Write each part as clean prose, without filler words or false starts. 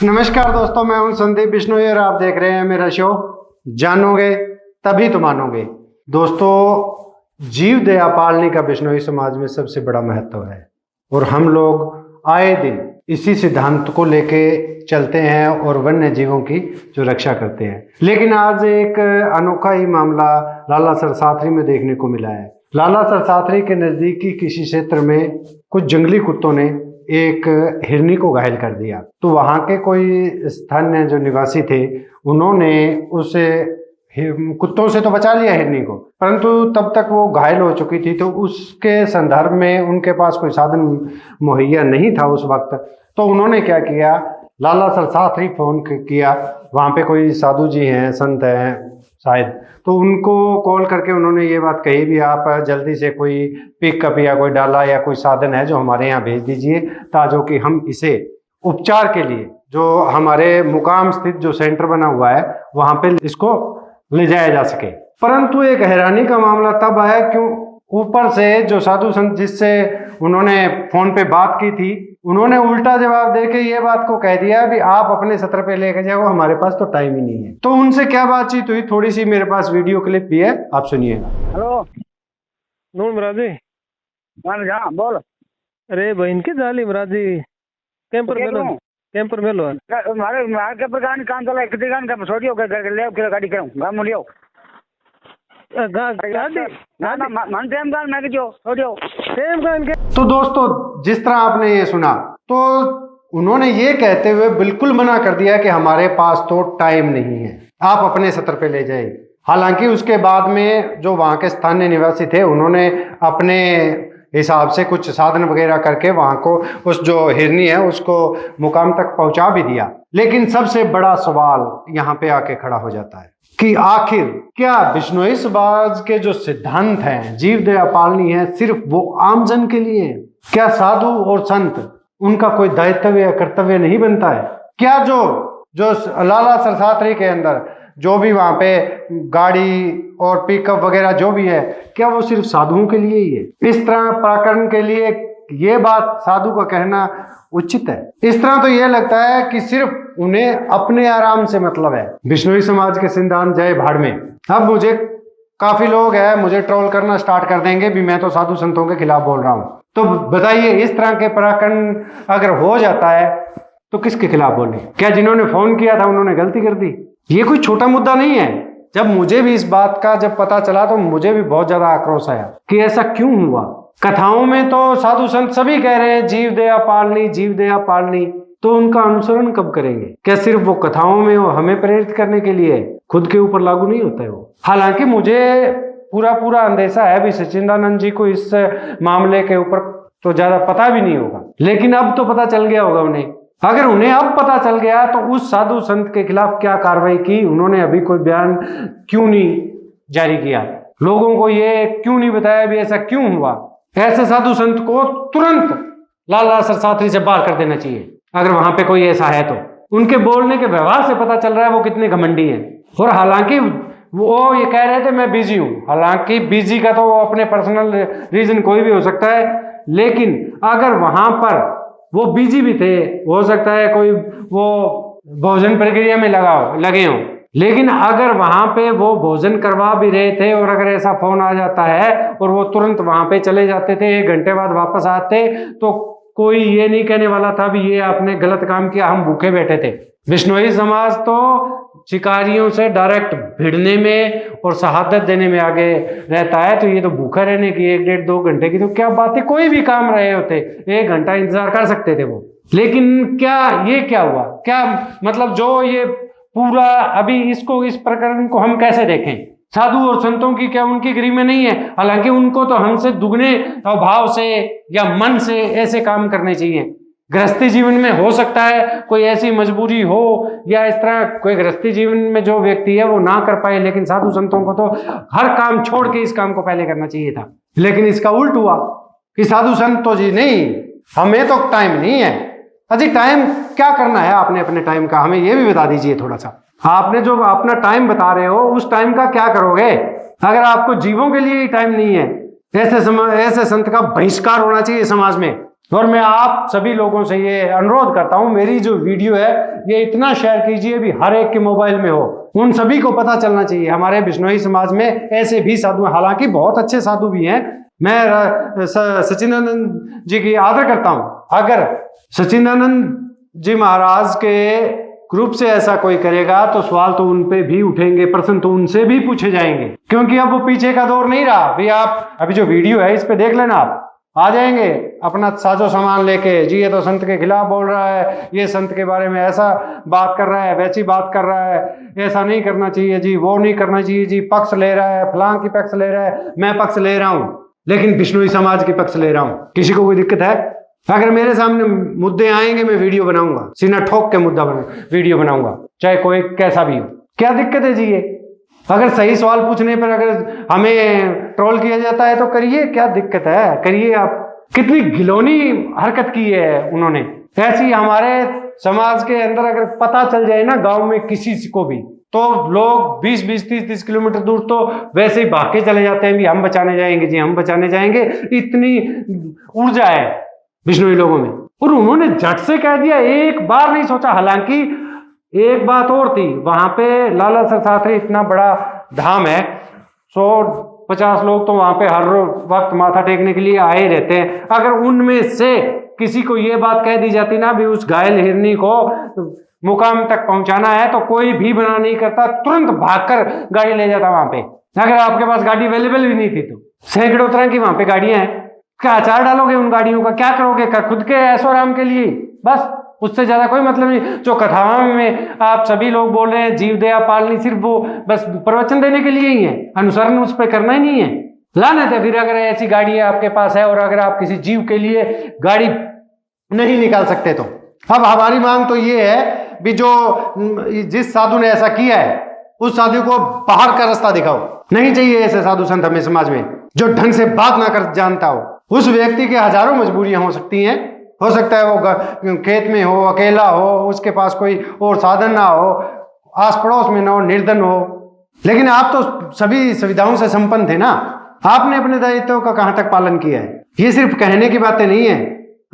नमस्कार दोस्तों, मैं हूं संदीप बिश्नोई और आप देख रहे हैं मेरा शो जानोगे तभी तो मानोगे। दोस्तों, जीव दया पालने का बिश्नोई समाज में सबसे बड़ा महत्व है और हम लोग आए दिन इसी सिद्धांत को लेके चलते हैं और वन्य जीवों की जो रक्षा करते हैं। लेकिन आज एक अनोखा ही मामला लालासर साथरी में देखने को मिला है। लालासर साथरी के नजदीकी किसी क्षेत्र में कुछ जंगली कुत्तों ने एक हिरनी को घायल कर दिया। तो वहां के कोई स्थानीय जो निवासी थे उन्होंने उसे कुत्तों से तो बचा लिया हिरनी को, परंतु तब तक वो घायल हो चुकी थी, तो उसके संदर्भ में उनके पास कोई साधन मुहैया नहीं था उस वक्त। तो उन्होंने क्या किया, लालासर साथरी फोन किया। वहां पे कोई साधु जी हैं, संत हैं शायद, तो उनको कॉल करके उन्होंने ये बात कही भी आप जल्दी से कोई पिकअप या कोई डाला या कोई साधन है जो हमारे यहाँ भेज दीजिए, ताकि कि हम इसे उपचार के लिए जो हमारे मुकाम स्थित जो सेंटर बना हुआ है वहां पे इसको ले जाया जा सके। परंतु एक हैरानी का मामला तब आया क्यों ऊपर से जो साधु संत जिससे उन्होंने फोन पे बात की थी, उन्होंने उल्टा जवाब देके ये बात को कह दिया भी आप अपने सत्र पे लेके जाओ, हमारे पास तो टाइम ही नहीं है। तो उनसे क्या बातचीत हुई, थोड़ी सी मेरे पास वीडियो क्लिप भी है, आप सुनिएगा। हेलो नून मराजी हाँ बोल। अरे बहन के जाली मराजी कैंपर मेलो मारे मार के प्रकार काम चला कितने गान का छोड़ियो ले के गाड़ी करूं गाम लियो गाड़ी ना ना मन टाइम गान मैं जो छोड़ियो सेम गान के। तो दोस्तों, जिस तरह आपने ये सुना, तो उन्होंने ये कहते हुए बिल्कुल मना कर दिया कि हमारे पास तो टाइम नहीं है, आप अपने सत्र पे ले जाइए। हालांकि उसके बाद में जो वहां के स्थानीय निवासी थे उन्होंने अपने हिसाब से कुछ साधन वगैरह करके वहां को उस जो हिरनी है उसको मुकाम तक पहुंचा भी दिया। लेकिन सबसे बड़ा सवाल यहाँ पे आके खड़ा हो जाता है कि आखिर क्या बिश्नोई समाज के जो सिद्धांत हैं, जीव दया पालनी है, सिर्फ वो आमजन के लिए है? क्या साधु और संत उनका कोई दायित्व या कर्तव्य नहीं बनता है? क्या जो लालासर साथरी के अंदर जो भी वहां पे गाड़ी और पिकअप वगैरह जो भी है, क्या वो सिर्फ साधुओं के लिए ही है? इस तरह प्रकरण के लिए ये बात साधु का कहना उचित है? इस तरह तो ये लगता है कि सिर्फ उन्हें अपने आराम से मतलब है। बिश्नोई समाज के सिद्धांत जय भाड़ में। अब मुझे काफी लोग हैं मुझे ट्रोल करना स्टार्ट कर देंगे भी मैं तो साधु संतों के खिलाफ बोल रहा हूं। तो बताइए, इस तरह के प्रकरण अगर हो जाता है तो किसके खिलाफ बोले? क्या जिन्होंने फोन किया था उन्होंने गलती कर दी? ये कोई छोटा मुद्दा नहीं है। जब मुझे भी इस बात का जब पता चला तो मुझे भी बहुत ज्यादा आक्रोश आया कि ऐसा क्यों हुआ। कथाओं में तो साधु संत सभी कह रहे हैं जीव दया पालनी, जीव दया पालनी, तो उनका अनुसरण कब करेंगे? क्या सिर्फ वो कथाओं में वो हमें प्रेरित करने के लिए, खुद के ऊपर लागू नहीं होता है वो? हालांकि मुझे पूरा अंदेशा है भी सच्चिदानंद जी को इस मामले के ऊपर तो ज्यादा पता भी नहीं होगा, लेकिन अब तो पता चल गया होगा उन्हें। अगर उन्हें अब पता चल गया तो उस साधु संत के खिलाफ क्या कार्रवाई की? उन्होंने अभी कोई बयान क्यों नहीं जारी किया? लोगों को ये क्यों नहीं बताया भी ऐसा क्यों हुआ? ऐसे साधु संत को तुरंत लालासर साथरी से बाहर कर देना चाहिए अगर वहां पे कोई ऐसा है तो। उनके बोलने के व्यवहार से पता चल रहा है वो कितने घमंडी हैं। और हालांकि वो ये कह रहे थे मैं बिजी हूं, हालांकि बिजी का तो अपने पर्सनल रीजन कोई भी हो सकता है, लेकिन अगर वहां पर वो बिजी भी थे, हो सकता है कोई वो भोजन प्रक्रिया में लगे हों, लेकिन अगर वहां पे वो भोजन करवा भी रहे थे और अगर ऐसा फोन आ जाता है और वो तुरंत वहां पे चले जाते थे, 1 घंटे बाद वापस आते, तो कोई ये नहीं कहने वाला था भी ये आपने गलत काम किया, हम भूखे बैठे थे। बिश्नोई समाज तो शिकारियों से डायरेक्ट भिड़ने में और शहादत देने में आगे रहता है, तो ये तो भूखा रहने की 1 डेढ़ 2 घंटे की तो क्या बात है। कोई भी काम रहे होते 1 घंटा इंतजार कर सकते थे वो। लेकिन क्या हुआ? क्या मतलब जो ये पूरा अभी इसको इस प्रकरण को हम कैसे देखें? साधु और संतों की क्या उनकी गिरी में नहीं है? हालांकि उनको तो हमसे दुगने भाव से या मन से ऐसे काम करने चाहिए। गृहस्थी जीवन में हो सकता है कोई ऐसी मजबूरी हो या इस तरह कोई गृहस्थी जीवन में जो व्यक्ति है वो ना कर पाए, लेकिन साधु संतों को तो हर काम छोड़ के इस काम को पहले करना चाहिए था। लेकिन इसका उल्ट हुआ कि साधु संत तो जी नहीं, हमें तो टाइम नहीं है। अजी टाइम क्या करना है आपने अपने टाइम का? हमें ये भी बता दीजिए थोड़ा सा। आपने जो अपना टाइम बता रहे हो उस टाइम का क्या करोगे? अगर आपको जीवों के लिए ही टाइम नहीं है, ऐसे संत का बहिष्कार होना चाहिए समाज में। और मैं आप सभी लोगों से ये अनुरोध करता हूं, मेरी जो वीडियो है ये इतना शेयर कीजिए भी हर एक के मोबाइल में हो, उन सभी को पता चलना चाहिए हमारे बिश्नोई समाज में ऐसे भी साधु हैं, हालांकि बहुत अच्छे साधु भी हैं। मैं सच्चिदानंद जी की आदर करता हूं। अगर सच्चिदानंद जी महाराज के ग्रुप से ऐसा कोई करेगा तो सवाल तो उन पे भी उठेंगे, प्रश्न तो उनसे भी पूछे जाएंगे, क्योंकि अब वो पीछे का दौर नहीं रहा। भी आप अभी जो वीडियो है इस पे देख लेना, आप आ जाएंगे अपना साजो सामान लेके, जी ये तो संत के खिलाफ बोल रहा है, ये संत के बारे में ऐसा बात कर रहा है, वैसी बात कर रहा है, ऐसा नहीं करना चाहिए जी, वो नहीं करना चाहिए जी, पक्ष ले रहा है, फलां की पक्ष ले रहा है। मैं पक्ष ले रहा हूं, लेकिन बिश्नोई समाज की पक्ष ले रहा हूं। किसी को कोई दिक्कत है? अगर मेरे सामने मुद्दे आएंगे मैं वीडियो बनाऊंगा, सीना ठोक के वीडियो बनाऊंगा, चाहे कोई कैसा भी हो। क्या दिक्कत है जी? ये अगर सही सवाल पूछने पर अगर हमें ट्रोल किया जाता है तो करिए, क्या दिक्कत है, करिए। आप कितनी घिनौनी हरकत की है उन्होंने। ऐसी हमारे समाज के अंदर अगर पता चल जाए ना गांव में किसी को भी, तो लोग 20-20, 30-30 किलोमीटर दूर तो वैसे ही भाग के चले जाते हैं भी हम बचाने जाएंगे जी, हम बचाने जाएंगे। इतनी ऊर्जा है बिश्नोई लोगों में, और उन्होंने झट से कह दिया, एक बार नहीं सोचा। हालांकि एक बात और थी, वहां पे लाला सरसाथरी इतना बड़ा धाम है, 100-50 लोग तो वहां पे हर वक्त माथा टेकने के लिए आए रहते हैं। अगर उनमें से किसी को ये बात कह दी जाती ना भी उस घायल हिरनी को मुकाम तक पहुंचाना है, तो कोई भी मना नहीं करता, तुरंत भागकर गाड़ी ले जाता वहां पे। अगर आपके पास गाड़ी अवेलेबल भी नहीं थी तो सैकड़ों तरह की वहां पे गाड़ियां हैं, क्या अचार डालोगे उन गाड़ियों का? क्या करोगे? खुद के ऐशो आराम के लिए, बस, उससे ज्यादा कोई मतलब नहीं। जो कथाओं में आप सभी लोग बोल रहे हैं जीव दया पालनी, सिर्फ वो बस प्रवचन देने के लिए ही है, अनुसरण उस पर करना ही नहीं है। लानत है फिर अगर ऐसी गाड़ी आपके पास है और अगर आप किसी जीव के लिए गाड़ी नहीं निकाल सकते तो। अब हमारी मांग तो ये है भी जो जिस साधु ने ऐसा किया है उस साधु को बाहर का रास्ता दिखाओ। नहीं चाहिए ऐसे साधु संत हमें समाज में जो ढंग से बात ना कर जानता हो। उस व्यक्ति के हजारों मजबूरियां हो सकती हैं, हो सकता है वो खेत में हो, अकेला हो, उसके पास कोई और साधन ना हो, आस पड़ोस में ना हो, निर्धन हो, लेकिन आप तो सभी सुविधाओं से संपन्न थे ना। आपने अपने दायित्व का कहां तक पालन किया है? ये सिर्फ कहने की बातें नहीं है,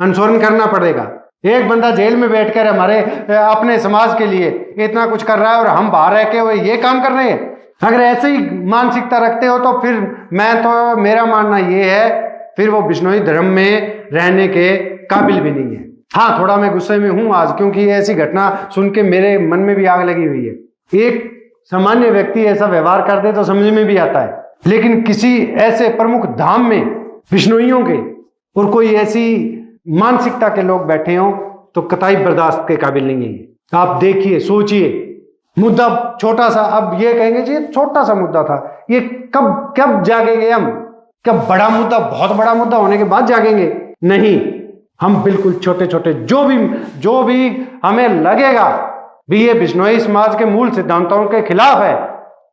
अनुसरण करना पड़ेगा। एक बंदा जेल में बैठकर हमारे अपने समाज के लिए इतना कुछ कर रहा है और हम बाहर रह के वो ये काम कर रहे हैं। अगर ऐसे ही मानसिकता रखते हो तो फिर मेरा मानना ये है फिर वो बिश्नोई धर्म में रहने के काबिल भी नहीं है। हाँ, थोड़ा मैं गुस्से में हूं आज, क्योंकि ऐसी घटना सुन के मेरे मन में भी आग लगी हुई है। एक सामान्य व्यक्ति ऐसा व्यवहार कर दे तो समझ में भी आता है, लेकिन किसी ऐसे प्रमुख धाम में बिश्नोइयों के और कोई ऐसी मानसिकता के लोग बैठे हों तो कतई बर्दाश्त के काबिल नहीं है। आप देखिए, सोचिए, मुद्दा छोटा सा, अब ये कहेंगे जी छोटा सा मुद्दा था, ये कब जागेंगे हम? कब बड़ा मुद्दा, बहुत बड़ा मुद्दा होने के बाद जागेंगे? नहीं, हम बिल्कुल छोटे छोटे जो भी हमें लगेगा भी ये बिश्नोई समाज के मूल सिद्धांतों के खिलाफ है,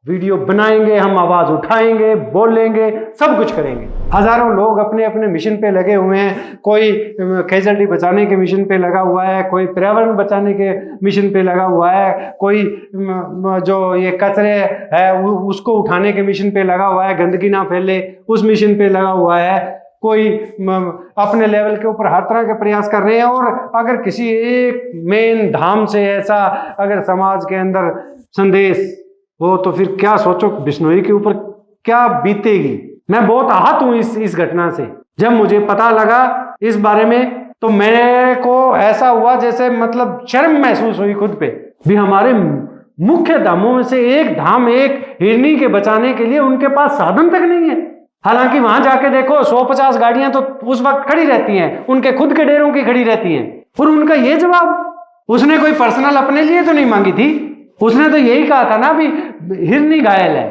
वीडियो बनाएंगे, हम आवाज उठाएंगे, बोलेंगे, सब कुछ करेंगे। हजारों लोग अपने अपने मिशन पे लगे हुए हैं। कोई कैजुअलिटी बचाने के मिशन पे लगा हुआ है, कोई पर्यावरण बचाने के मिशन पे लगा हुआ है, कोई जो ये कचरे है उसको उठाने के मिशन पे लगा हुआ है, गंदगी ना फैले उस मिशन पे लगा हुआ है, कोई अपने लेवल के ऊपर हर तरह के प्रयास कर रहे हैं। और अगर किसी एक मेन धाम से ऐसा अगर समाज के अंदर संदेश हो तो फिर क्या सोचो बिश्नोई के ऊपर क्या बीतेगी। मैं बहुत आहत हूं इस घटना से। जब मुझे पता लगा इस बारे में तो मेरे को ऐसा हुआ जैसे मतलब शर्म महसूस हुई खुद पे भी। हमारे मुख्य धामों में से एक धाम, एक हिरनी के बचाने के लिए उनके पास साधन तक नहीं है। हालांकि वहां जाके देखो 150 गाड़ियां तो उस वक्त खड़ी रहती हैं, उनके खुद के डेरों की खड़ी रहती हैं। और उनका ये जवाब, उसने कोई पर्सनल अपने लिए तो नहीं मांगी थी, उसने तो यही कहा था ना भी हिरनी घायल है।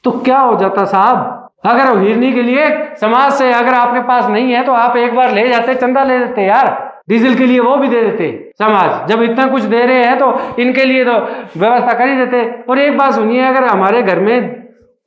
तो क्या हो जाता साहब, अगर हिरनी के लिए समाज से अगर आपके पास नहीं है तो आप एक बार ले जाते, चंदा ले देते यार, डीजल के लिए वो भी दे देते। समाज जब इतना कुछ दे रहे हैं तो इनके लिए तो व्यवस्था कर ही देते। और एक बात सुनिए, अगर हमारे घर में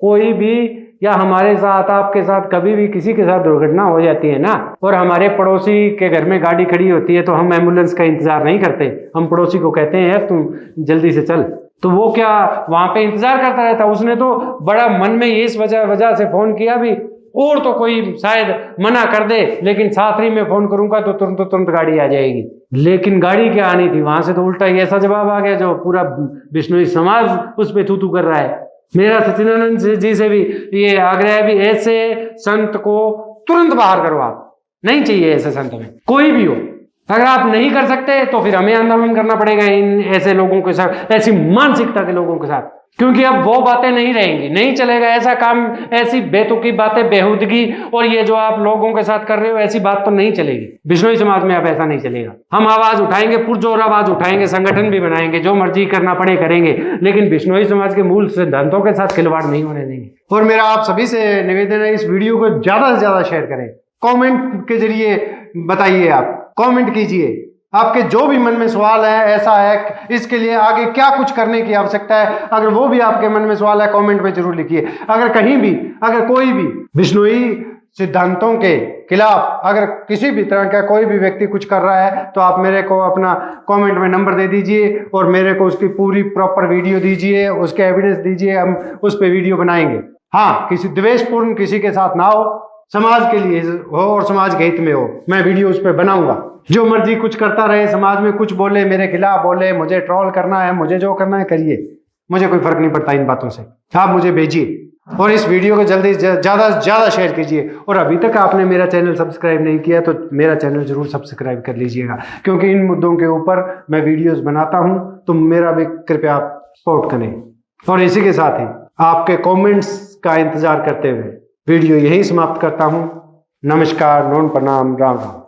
कोई भी या हमारे साथ, आपके साथ कभी भी किसी के साथ दुर्घटना हो जाती है ना, और हमारे पड़ोसी के घर में गाड़ी खड़ी होती है तो हम एम्बुलेंस का इंतजार नहीं करते, हम पड़ोसी को कहते हैं यार तुम जल्दी से चल। तो वो क्या वहां पे इंतजार करता रहता? उसने तो बड़ा मन में इस वजह से फोन किया भी और तो कोई शायद मना कर दे, लेकिन 7 में फोन करूंगा तो तुरंत तुरंत गाड़ी आ जाएगी। लेकिन गाड़ी क्या आनी थी, वहां से तो उल्टा ही ऐसा जवाब आ गया जो पूरा बिश्नोई समाज उस पर थू कर रहा है। मेरा सचिदानंद जी से भी ये आग्रह है भी ऐसे संत को तुरंत बाहर करो। आप नहीं चाहिए ऐसे संत में, कोई भी हो। अगर आप नहीं कर सकते तो फिर हमें आंदोलन करना पड़ेगा इन ऐसे लोगों के साथ, ऐसी मानसिकता के लोगों के साथ, क्योंकि अब वो बातें नहीं रहेंगी, नहीं चलेगा ऐसा काम, ऐसी बेतुकी बातें, बेहूदगी और ये जो आप लोगों के साथ कर रहे हो ऐसी बात तो नहीं चलेगी। बिश्नोई समाज में अब ऐसा नहीं चलेगा। हम आवाज उठाएंगे, पुरजोर आवाज उठाएंगे, संगठन भी बनाएंगे, जो मर्जी करना पड़े करेंगे, लेकिन बिश्नोई समाज के मूल सिद्धांतों के साथ खिलवाड़ नहीं होने देंगे। और मेरा आप सभी से निवेदन है, इस वीडियो को ज्यादा से ज्यादा शेयर करें, कमेंट के जरिए बताइए, आप कमेंट कीजिए आपके जो भी मन में सवाल है, ऐसा है इसके लिए आगे क्या कुछ करने की आवश्यकता है, अगर वो भी आपके मन में सवाल है कमेंट में जरूर लिखिए। अगर कहीं भी, अगर कोई भी बिश्नोई सिद्धांतों के खिलाफ अगर किसी भी तरह का कोई भी व्यक्ति कुछ कर रहा है तो आप मेरे को अपना कमेंट में नंबर दे दीजिए और मेरे को उसकी पूरी प्रॉपर वीडियो दीजिए, उसके एविडेंस दीजिए, हम उस पर वीडियो बनाएंगे। हाँ, किसी द्वेषपूर्ण किसी के साथ ना हो, समाज के लिए हो और समाज के हित में हो, मैं वीडियो उस पर बनाऊंगा। जो मर्जी कुछ करता रहे, समाज में कुछ बोले, मेरे खिलाफ बोले, मुझे ट्रोल करना है, मुझे जो करना है करिए, मुझे कोई फर्क नहीं पड़ता इन बातों से। आप मुझे भेजिए और इस वीडियो को जल्दी ज्यादा से ज्यादा शेयर कीजिए। और अभी तक आपने मेरा चैनल सब्सक्राइब नहीं किया तो मेरा चैनल जरूर सब्सक्राइब कर लीजिएगा, क्योंकि इन मुद्दों के ऊपर मैं वीडियोस बनाता हूं, तो मेरा भी कृपया आप सपोर्ट करें। और इसी के साथ ही आपके कमेंट्स का इंतजार करते हुए वीडियो यही समाप्त करता हूं। नमस्कार, नमन, प्रणाम, राम राम।